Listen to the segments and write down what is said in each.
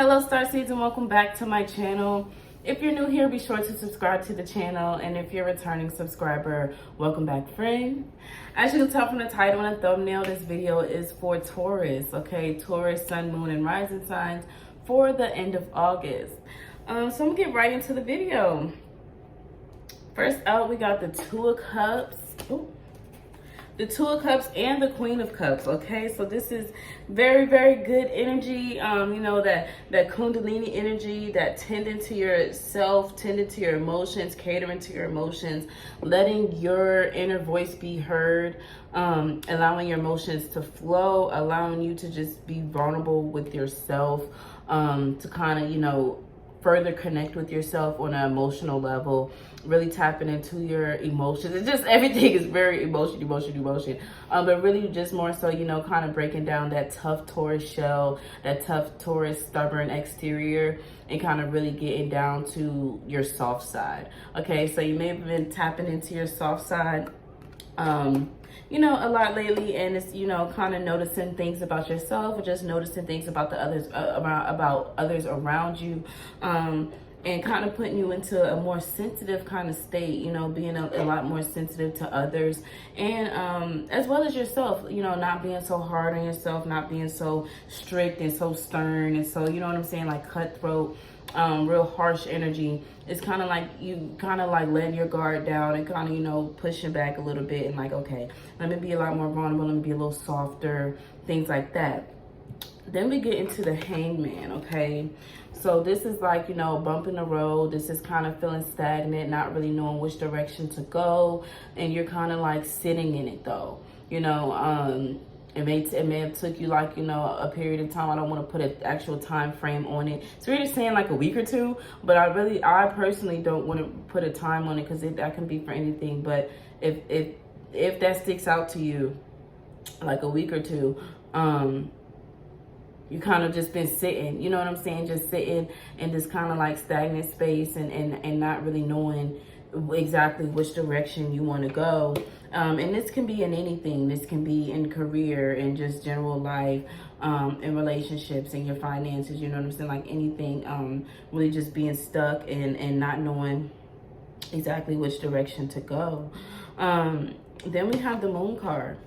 Hello Starseeds, and welcome back to my channel. If you're new here, be sure to subscribe to the channel, and if you're a returning subscriber, welcome back, friend. As you can tell from the title and the thumbnail, this video is for Taurus, okay? Taurus, sun, moon, and rising signs for the end of August. So I'm gonna get right into the video. First out, we got the Two of Cups. Ooh. The Two of Cups and the Queen of Cups, okay? So this is very, very good energy. You know, that Kundalini energy, that tending to yourself, tending to your emotions, catering to your emotions, letting your inner voice be heard, allowing your emotions to flow, allowing you to just be vulnerable with yourself, to kind of, you know, further connect with yourself on an emotional level, really tapping into your emotions. It's just everything is very emotion. But really just more so, you know, kind of breaking down that tough Taurus shell, that tough Taurus stubborn exterior, and kind of really getting down to your soft side. Okay, so you may have been tapping into your soft side you know, a lot lately, and it's, you know, kind of noticing things about yourself, or just noticing things about the others, about others around you, and kind of putting you into a more sensitive kind of state, you know, being a lot more sensitive to others, and as well as yourself, you know, not being so hard on yourself, not being so strict and so stern, and so, you know what I'm saying, like cutthroat, real harsh energy. It's kind of like you kind of like letting your guard down and kind of, you know, pushing back a little bit and like, okay, let me be a lot more vulnerable, let me be a little softer, things like that. Then we get into the Hangman, okay? So this is like, you know, bump in the road. This is kind of feeling stagnant, not really knowing which direction to go, and you're kind of like sitting in it though, you know. It may have took you like, you know, a period of time. I don't want to put an actual time frame on it. So we're just saying like a week or two, but I personally don't want to put a time on it, because that can be for anything. But if that sticks out to you, like a week or two, you kind of just been sitting, you know what I'm saying? Just sitting in this kind of like stagnant space, and not really knowing exactly which direction you want to go. And this can be in anything. This can be in career, and just general life, in relationships, and your finances, you know what I'm saying? Like anything, really just being stuck and not knowing exactly which direction to go. Then we have the Moon card.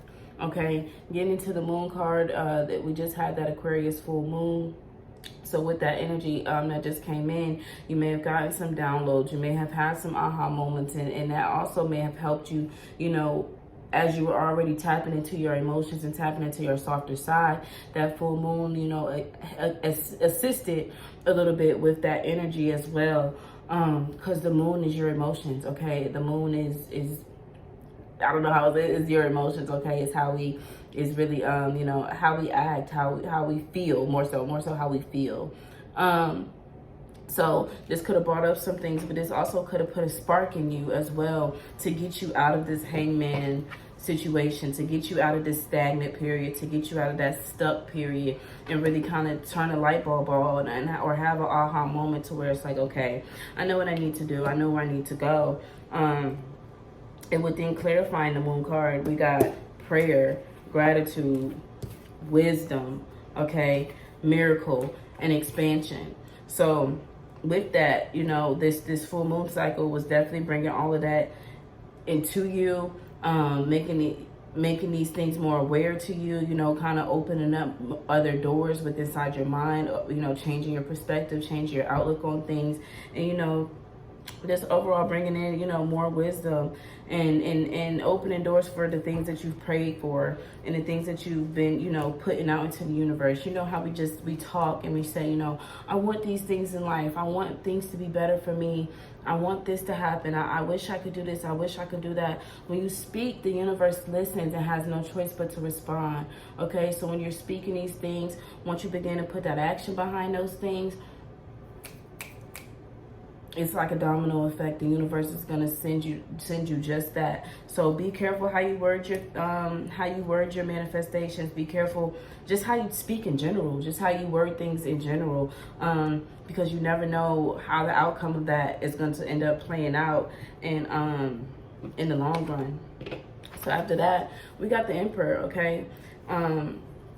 Okay, getting into the Moon card, that we just had that Aquarius full moon. So with that energy that just came in, you may have gotten some downloads, you may have had some aha moments, and that also may have helped you, you know, as you were already tapping into your emotions and tapping into your softer side. That full moon, you know, assisted a little bit with that energy as well, because the moon is your emotions, okay? The moon is I don't know how it is your emotions, okay? It's how we, is really, you know, how we act, how we feel, more so how we feel. So this could have brought up some things, but this also could have put a spark in you as well, to get you out of this Hangman situation, to get you out of this stagnant period, to get you out of that stuck period, and really kind of turn a light bulb on, or have an aha moment to where it's like, okay, I know what I need to do, I know where I need to go. And within clarifying the Moon card, we got prayer, gratitude, wisdom, okay, miracle, and expansion. So with that, you know, this full moon cycle was definitely bringing all of that into you, making these things more aware to you, you know, kind of opening up other doors inside your mind, you know, changing your perspective, changing your outlook on things, and, you know, just overall bringing in, you know, more wisdom, and opening doors for the things that you've prayed for, and the things that you've been, you know, putting out into the universe. You know how we talk and we say, you know, I want these things in life, I want things to be better for me, I want this to happen, I wish I could do this, I wish I could do that. When you speak, the universe listens and has no choice but to respond. Okay, so when you're speaking these things, once you begin to put that action behind those things, it's like a domino effect. The universe is gonna send you just that. So be careful how you word your manifestations. Be careful just how you speak in general, just how you word things in general, because you never know how the outcome of that is going to end up playing out in the long run. So after that, we got the Emperor. Okay.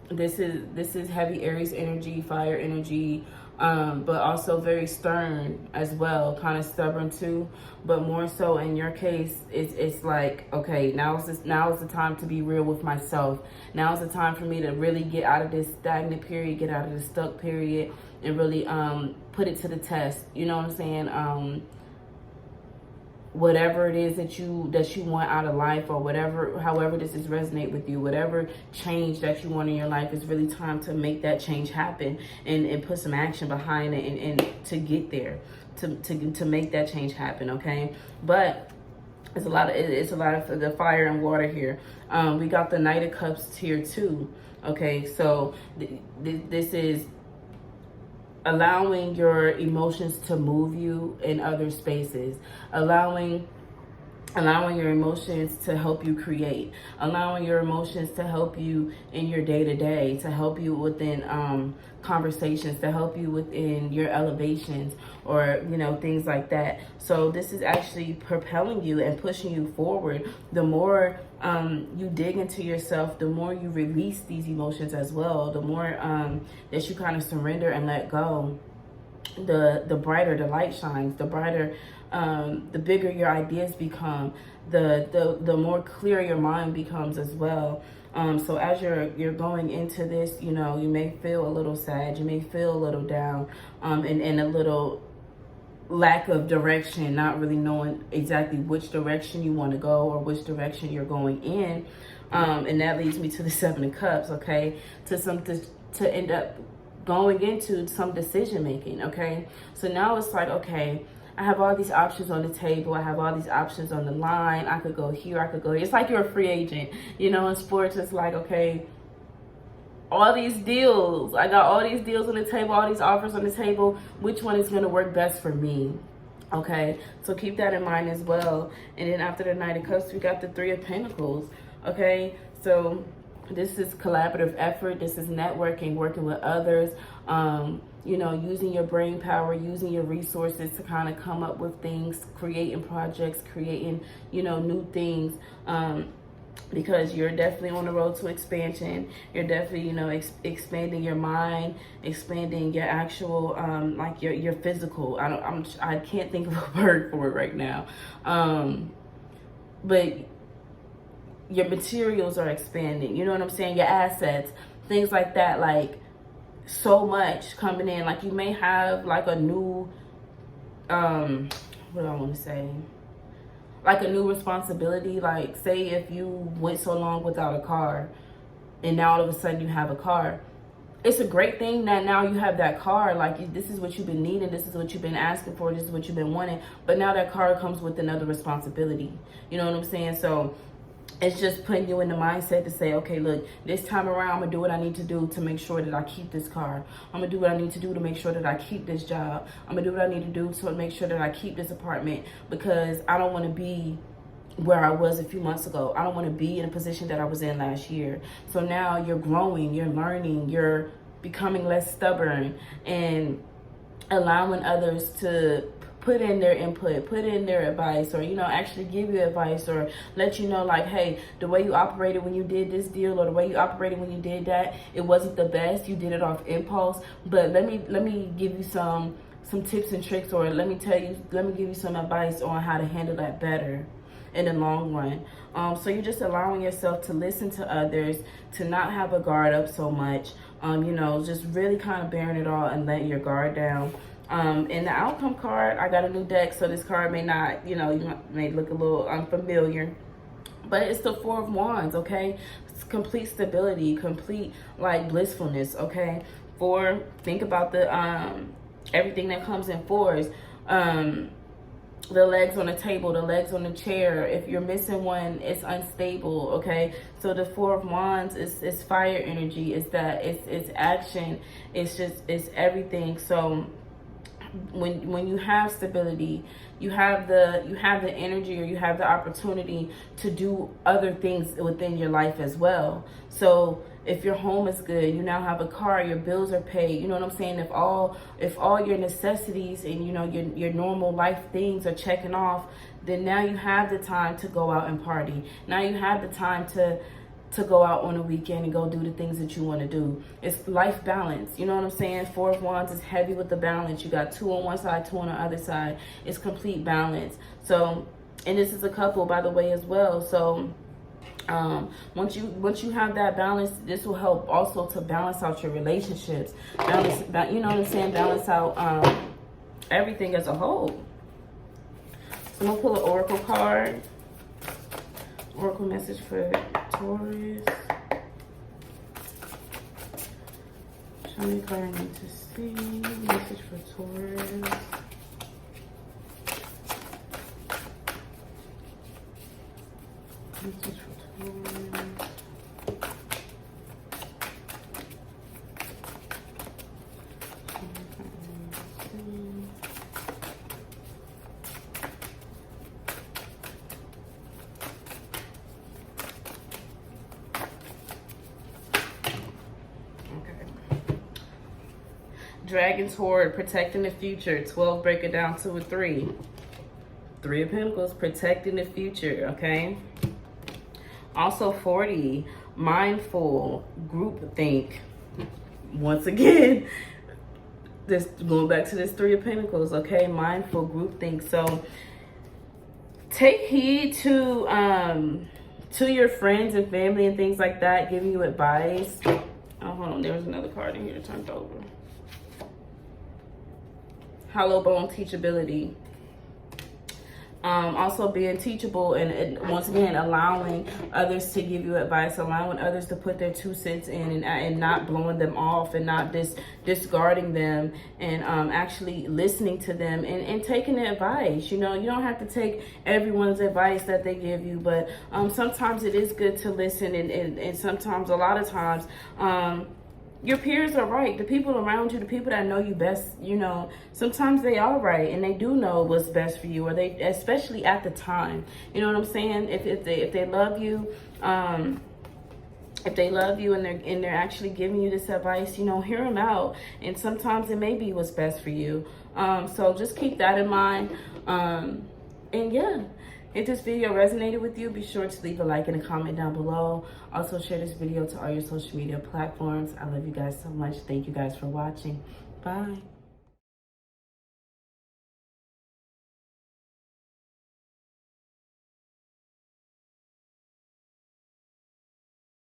This is heavy Aries energy, fire energy, but also very stern as well, kind of stubborn too. But more so in your case, it's like, okay, now is the time to be real with myself. Now is the time for me to really get out of this stagnant period, get out of this stuck period, and really put it to the test. You know what I'm saying? Whatever it is that you want out of life, or whatever, however this is resonate with you, whatever change that you want in your life, it's really time to make that change happen, and put some action behind it, and to get there, to make that change happen. Okay, but it's a lot of the fire and water here. We got the Knight of Cups here too. Okay, so this is allowing your emotions to move you in other spaces, allowing your emotions to help you create, allowing your emotions to help you in your day-to-day, to help you within conversations, to help you within your elevations, or things like that. So this is actually propelling you and pushing you forward. The more you dig into yourself, the more you release these emotions as well, the more that you kind of surrender and let go, the brighter the light shines, the brighter, the bigger your ideas become, the more clear your mind becomes as well. So as you're going into this, you may feel a little sad, you may feel a little down, and a little lack of direction, not really knowing exactly which direction you want to go or which direction you're going in. And that leads me to the Seven of Cups, okay? To end up going into some decision making, okay? So now it's like, okay, I have all these options on the table. I have all these options on the line. I could go here, I could go here. It's like you're a free agent. In sports, it's like, okay, all these deals. I got all these deals on the table, all these offers on the table. Which one is going to work best for me? Okay, so keep that in mind as well. And then after the Knight of Cups, we got the Three of Pentacles. Okay, so this is collaborative effort. This is networking, working with others. Using your brain power, using your resources to kind of come up with things, creating projects, creating, new things. Because you're definitely on the road to expansion. You're definitely, expanding your mind, expanding your actual, like your physical. I can't think of a word for it right now. But your materials are expanding. You know what I'm saying? Your assets, things like that. Like, so much coming in. Like, you may have like a new, what do I want to say? Like a new responsibility. Like, say if you went so long without a car and now all of a sudden you have a car. It's a great thing that now you have that car. Like, this is what you've been needing. This is what you've been asking for. This is what you've been wanting. But now that car comes with another responsibility. You know what I'm saying? So it's just putting you in the mindset to say, okay, look, this time around, I'm going to do what I need to do to make sure that I keep this car. I'm going to do what I need to do to make sure that I keep this job. I'm going to do what I need to do to make sure that I keep this apartment, because I don't want to be where I was a few months ago. I don't want to be in a position that I was in last year. So now you're growing, you're learning, you're becoming less stubborn, and allowing others to put in their input, put in their advice, or, actually give you advice, or let you know, like, hey, the way you operated when you did this deal, or the way you operated when you did that, it wasn't the best. You did it off impulse, but let me give you some tips and tricks, or let me give you some advice on how to handle that better in the long run. So you're just allowing yourself to listen to others, to not have a guard up so much, just really kind of bearing it all and letting your guard down. In the outcome card, I got a new deck, so this card may not, you may look a little unfamiliar, but it's the Four of Wands, okay? It's complete stability, complete, like, blissfulness, okay? Think about the, everything that comes in fours. The legs on the table, the legs on the chair. If you're missing one, it's unstable, okay? So the Four of Wands is fire energy. It's action. It's everything. So when you have stability, you have the energy, or you have the opportunity to do other things within your life as well. So if your home is good, you now have a car, your bills are paid, you know what I'm saying? If all your necessities and your normal life things are checking off, then now you have the time to go out and party. Now you have the time to to go out on a weekend and go do the things that you want to do. It's life balance. You know what I'm saying? Four of Wands is heavy with the balance. You got 2 on one side, 2 on the other side. It's complete balance. So, and this is a couple, by the way, as well. So once you have that balance, this will help also to balance out your relationships. Balance, you know what I'm saying? Balance out everything as a whole. So I'm gonna pull an oracle card. Oracle message for Taurus. Show me what I need to see. Message for Taurus. Message for Taurus. Dragon's Horde, protecting the future. 12, break it down to a 3. 3 of Pentacles, protecting the future, okay? Also 40, mindful, groupthink. Once again, this going back to this 3 of Pentacles, okay? Mindful, groupthink. So take heed to your friends and family and things like that, giving you advice. Oh, hold on, there was another card in here turned over. Hollow bone teachability. Also being teachable and once again allowing others to give you advice, allowing others to put their 2 cents in and not blowing them off and not discarding them, and actually listening to them and taking the advice. You know, you don't have to take everyone's advice that they give you, but sometimes it is good to listen, and sometimes, a lot of times, your peers are right. The people around you, the people that know you best, you know, sometimes they are right and they do know what's best for you, or they, especially at the time. You know what I'm saying? If they love you, if they love you and they're actually giving you this advice, you know, hear them out. And sometimes it may be what's best for you. So just keep that in mind. And yeah. If this video resonated with you, be sure to leave a like and a comment down below. Also, share this video to all your social media platforms. I love you guys so much. Thank you guys for watching. Bye.